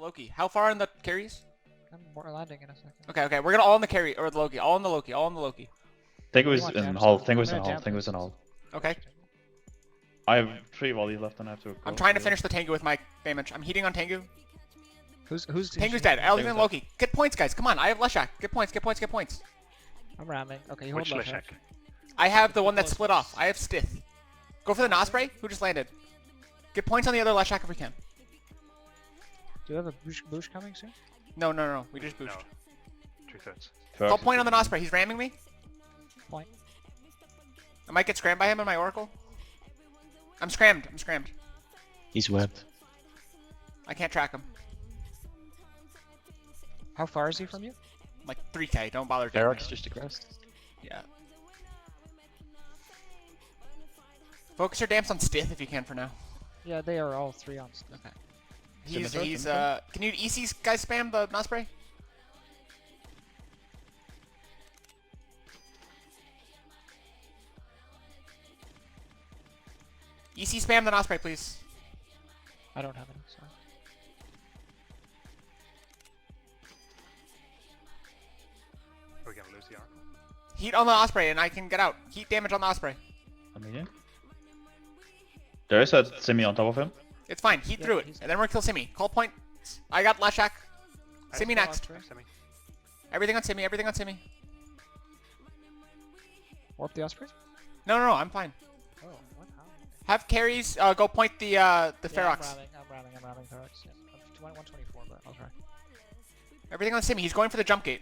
Loki. How far in the carries? I'm landing in a second. Okay. We're gonna all in the carry or the Loki. All in the Loki. All in the Loki. Tango is want in damage hull. though. Tango is I'm in gonna hull. damp Tango is in this. hull. Okay. I have 3 volleys left and I have to. I'm trying to finish the Tengu with my damage. I'm heating on Tengu. Who's Tengu's dead. Elgin and Loki. Get points, guys. Come on. I have Leshak. Get points. I'm ramming. Okay, you hold Which left. Leshak? I have the one that's split off. I have Stith. Go for the Osprey, who just landed. Get points on the other Leshak if we can. Do you have a boosh coming soon? No. We just boosted. No. 2/3. Call point on the Osprey. He's ramming me. Point. I might get scrammed by him in my Oracle. I'm scrammed. He's webbed. I can't track him. How far is he from you? Like 3k. Don't bother. taking Ferox me. just aggressed. Yeah. Focus your damps on Stith if you can for now. Yeah, they are all 3 on. Okay. Scimitar, He's Scimitar? Can you EC guys spam the Osprey? EC spam the Osprey, please. I don't have any. Sorry. Are we gonna lose the Oracle? Heat on the Osprey and I can get out. Heat damage on the Osprey. I'm medium. There is a Simi on top of him. It's fine. Heat Yeah, through it. he's- And then we're gonna kill Simi. Call point. I got Leshak. Simi saw next. Osprey. Semi. Everything on Simi. Warp the Ospreys? No, I'm fine. Oh, what? How? Have carries go point the Ferox. I'm ramming Ferox. Yeah. I'm 124, but I'll try. Everything on Simi. He's going for the jump gate.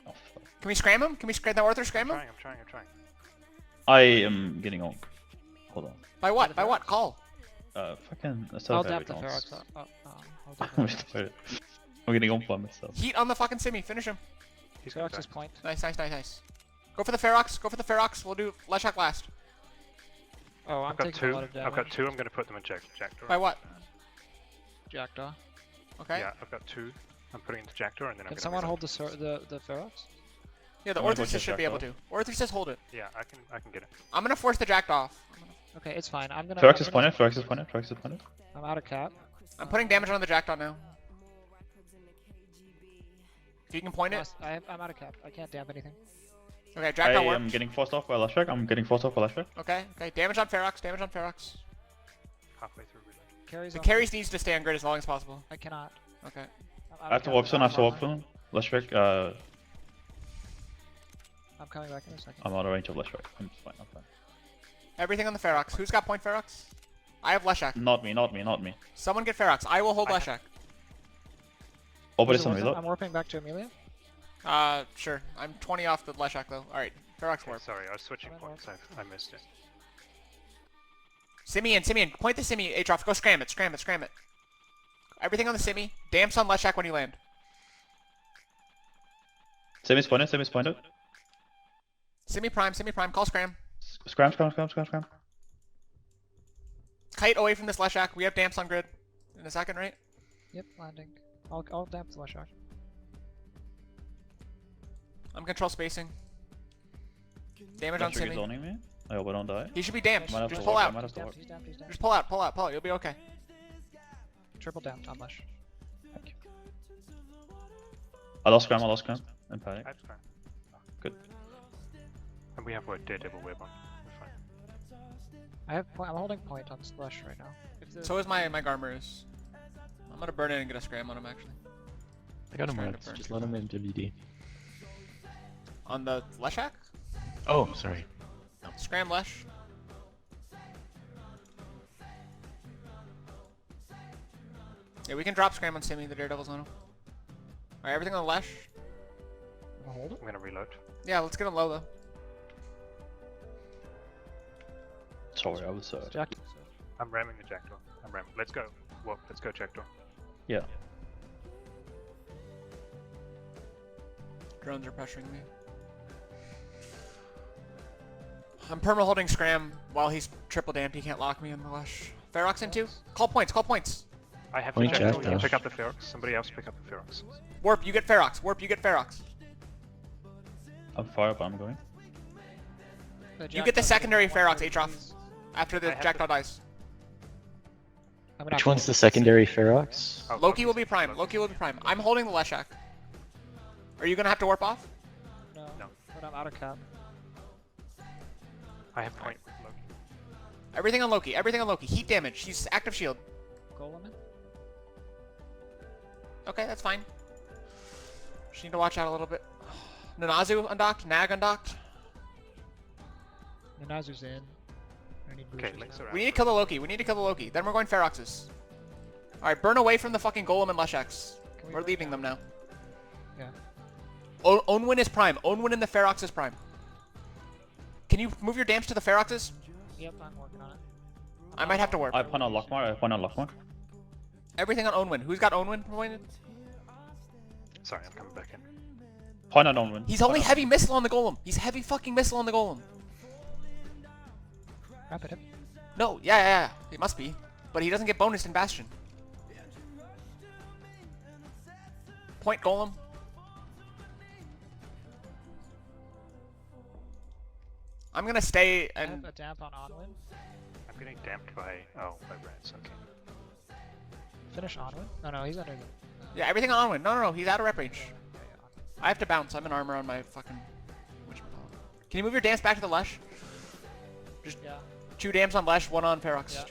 Oh, fuck. Can we scram him? Can we scram that Arthur scram him? I'm trying. I am getting on. Hold on. By what? By what? Call. Fucking. I'll dap the Ferox. I'll dap the Ferox. I'm getting on by myself. Heat on the fucking Simi. Finish him. He's gonna Ferox is die. point. Nice. Go for the Ferox. We'll do Leshak last. Oh, I'm I've got taking 2. a lot of damage. I've got 2. I'm gonna put them in Jackdaw. By what? Jackdaw. Okay. Yeah, I've got 2. I'm putting into Jackdaw and then I'm Can gonna someone reload. hold the Ferox? Yeah, the I'm gonna go Orthresis to should be able to. Orthresis hold it. Yeah, I can get it. I'm gonna force the Jackdaw off. Okay, it's fine. I'm gonna. Ferox is pointed. Ferox is pointed. I'm out of cap. I'm putting damage on the Jackdaw now. If you can point it. I'm out of cap. I can't damp anything. Okay, I Jackdaw am worked. getting forced off by Lashrak. Okay. Damage on Ferox. Halfway through reload. Carries. The on carries needs to stay on grid as long as possible. I cannot. Okay. I'm out I of have to cap. warp soon. Lashrak. I'm coming back in a second. I'm out of range of Lashrak. I'm fine. Everything on the Ferox. Who's got point Ferox? I have Leshak. Not me. Someone get Ferox. I will hold I Leshak. Oh, but Who's it's the on one? reload. I'm warping back to Amelia. Sure. I'm 20 off the Leshak though. Alright. Ferox Okay, warp. sorry, I was switching Come on, points. I missed it. Simeon. Point the Simi. Atrof. Go scram it. Everything on the Simi. Damps on Leshak when you land. Simi's pointed. Simi prime. Call scram. Scram. Kite away from this Leshak. We have damps on grid. In a second, right? Yep, landing. I'll damp the Leshak. I'm control spacing. Damage on Lashrak is Simi. zoning me. I hope I don't die. He should be damped. Might have Just to pull walk, out. I might have to walk. He's damped. Just pull out. You'll be okay. Triple damped on Lesh. Thank you. I lost scram. In panic. That's fine. Good. And we have what Daredevil web on. We're fine. I'm holding point on Lesh right now. If the, So is my Garmur's. I'm gonna burn it and get a scram on him actually. I got him Trying to webbed. burn Just too let him in WD. On the Leshak? Oh, sorry. Scram Lesh. Yeah, we can drop scram on Simi. The Daredevil's on him. Alright, everything on Lesh. I'll hold it. I'm gonna reload. Yeah, let's get him low though. Sorry, I was. Jack. I'm ramming the Jackdaw. Let's go. Well, let's go Jackdaw. Yeah. Drones are pressuring me. I'm perma holding scram while he's triple damped. He can't lock me in the Lesh. Ferox in 2? Call points. I have Point the Jackdaw. Jackdaw. You pick up the Ferox. Somebody else pick up the Ferox. Warp, you get Ferox. I'm far up. I'm going. You get the secondary Ferox, Atrof. please. After the I have Jackdaw dies. I'm gonna Which have to one's hold the it. secondary Ferox? Oh, Loki will be Loki's- prime. Loki will be prime. I'm holding the Leshak. Are you gonna have to warp off? No, No. but I'm out of cap. I have point with Loki. Everything on Loki. Everything on Loki. Heat damage. He's active shield. Golem in? Okay, that's fine. Just need to watch out a little bit. Nanazu undocked. Nag undocked. Nanazu's in. I need Okay, boosters links now. are out. We need to kill the Loki. We need to kill the Loki. Then we're going Feroxes. Alright, burn away from the fucking Golem and Leshaks. Can we We're burn leaving now? them now. Yeah. Onwin is prime. Onwin in the Ferox is prime. Can you move your damps to the Feroxes? Yep, I'm working on it. I might have to warp. I have point on Lockmar. I have point on Lockmar. Everything on Onwin. Who's got Onwin pointed? Sorry, I'm coming back in. Point on Onwin. He's only heavy missile on the Golem. He's heavy fucking missile on the Golem. Rapid hip. No, yeah. It must be. But he doesn't get bonus in Bastion. Point Golem. I'm gonna stay I have and a damp on Onwin. I'm getting damped by reds. Okay. Finish Onwin. No, he's under the... yeah, everything on Onwin. No, he's out of rep range. Yeah, Onwin. I have to bounce. I'm in armor on my fucking. Can you move your dance back to the Lesh? Yeah. 2 dams on Lesh, 1 on Ferox. Yeah.